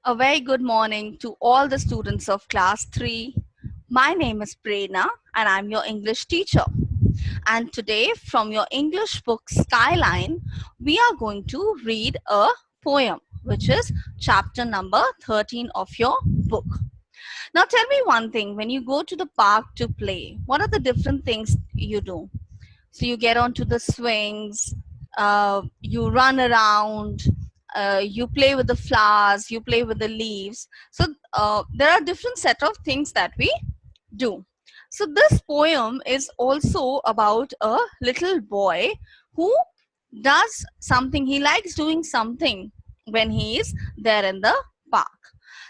A very good morning to all the students of class 3. My name is Prerna and I'm your English teacher. And today from your English book Skyline, we are going to read a poem which is chapter number 13 of your book. Now tell me one thing, when you go to the park to play, what are the different things you do? So you get onto the swings, you run around, you play with the flowers, you play with the leaves. So there are different set of things that we do. So this poem is also about a little boy who does something. He likes doing something when he is there in the park.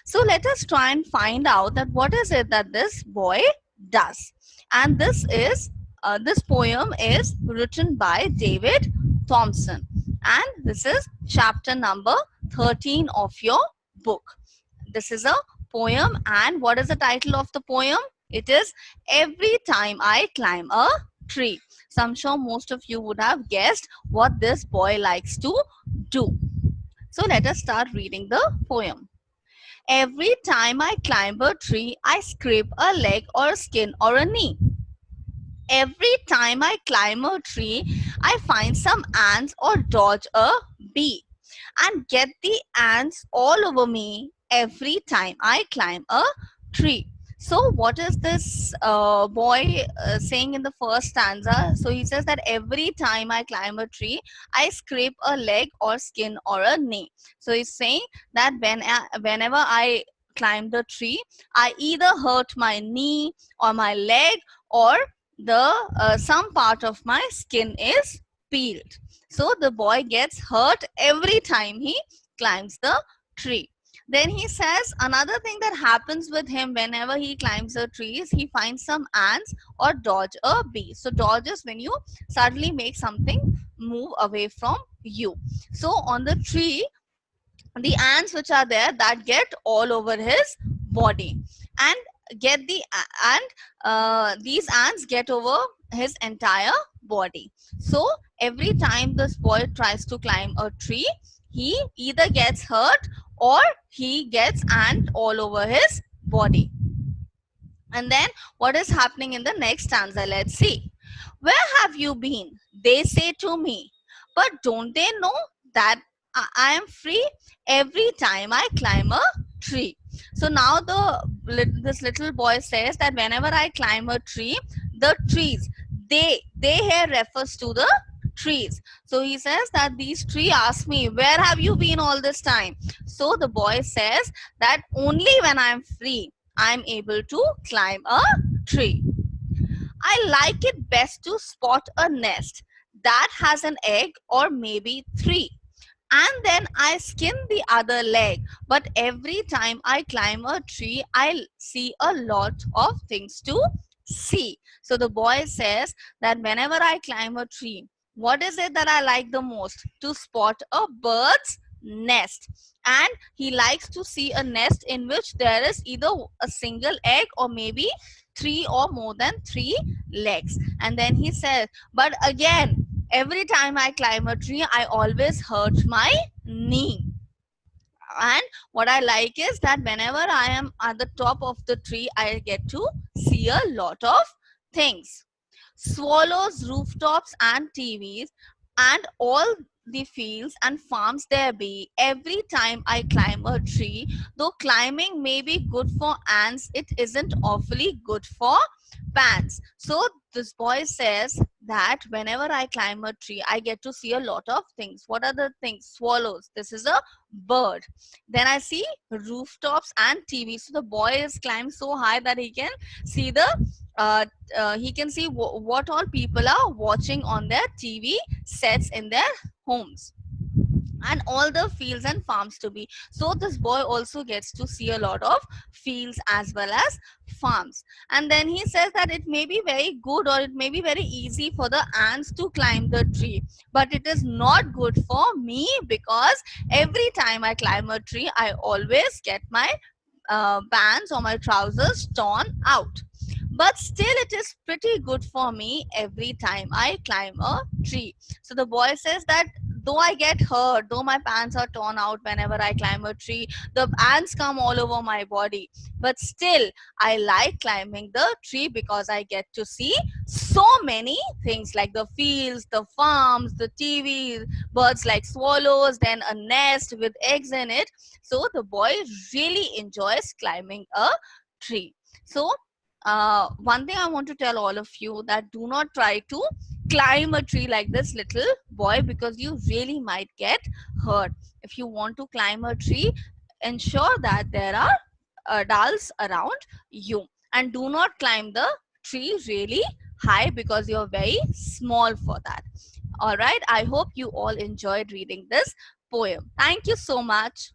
So let us try and find out that what is it that this boy does. And this poem is written by David Thompson, and this is chapter number 13 of your book. This is a poem, and what is the title of the poem? It is Every Time I Climb a Tree. So I'm sure most of you would have guessed what this boy likes to do. So let us start reading the poem. Every time I climb a tree, I scrape a leg or a skin or a knee. Every time I climb a tree, I find some ants or dodge a bee and get the ants all over me every time I climb a tree. So what is this boy saying in the first stanza? So he says that every time I climb a tree, I scrape a leg or skin or a knee. So he's saying that whenever I climb the tree, I either hurt my knee or my leg, or the some part of my skin is peeled. So the boy gets hurt every time he climbs the tree. Then he says another thing that happens with him whenever he climbs a tree is he finds some ants or dodge a bee. So dodge is when you suddenly make something move away from you. So on the tree, the ants which are there, that get all over his body and get the these ants get over his entire body. So every time this boy tries to climb a tree, he either gets hurt or he gets ant all over his body. And then what is happening in the next stanza? Let's see. Where have you been? They say to me. But don't they know that I am free every time I climb a tree? So now this little boy says that whenever I climb a tree, the trees, they here refers to the trees. So he says that these trees ask me, where have you been all this time? So the boy says that only when I'm free, I'm able to climb a tree. I like it best to spot a nest that has an egg or maybe 3. And then I skin the other leg. But every time I climb a tree, I see a lot of things to see. So the boy says that whenever I climb a tree, what is it that I like the most? To spot a bird's nest. And he likes to see a nest in which there is either a single egg or maybe 3 or more than 3 legs. And then he says, but again, every time I climb a tree, I always hurt my knee. And what I like is that whenever I am at the top of the tree, I get to see a lot of things. Swallows, rooftops, and TVs, and all the fields and farms there be. Every time I climb a tree, though climbing may be good for ants, it isn't awfully good for pants. So this boy says that whenever I climb a tree, I get to see a lot of things. What are the things? Swallows. This is a bird. Then I see rooftops and TV. So the boy is climbed so high that he can see the what all people are watching on their TV sets in their homes, and all the fields and farms to be. So this boy also gets to see a lot of fields as well as farms. And then he says that it may be very good or it may be very easy for the ants to climb the tree, but it is not good for me, because every time I climb a tree, I always get my pants or my trousers torn out. But still it is pretty good for me every time I climb a tree. So the boy says that though I get hurt, though my pants are torn out whenever I climb a tree, the ants come all over my body, but still I like climbing the tree because I get to see so many things like the fields, the farms, the TV, birds like swallows, then a nest with eggs in it. So the boy really enjoys climbing a tree. So one thing I want to tell all of you, that do not try to climb a tree like this little boy, because you really might get hurt. If you want to climb a tree, ensure that there are adults around you, and do not climb the tree really high because you're very small for that. All right, I hope you all enjoyed reading this poem. Thank you so much.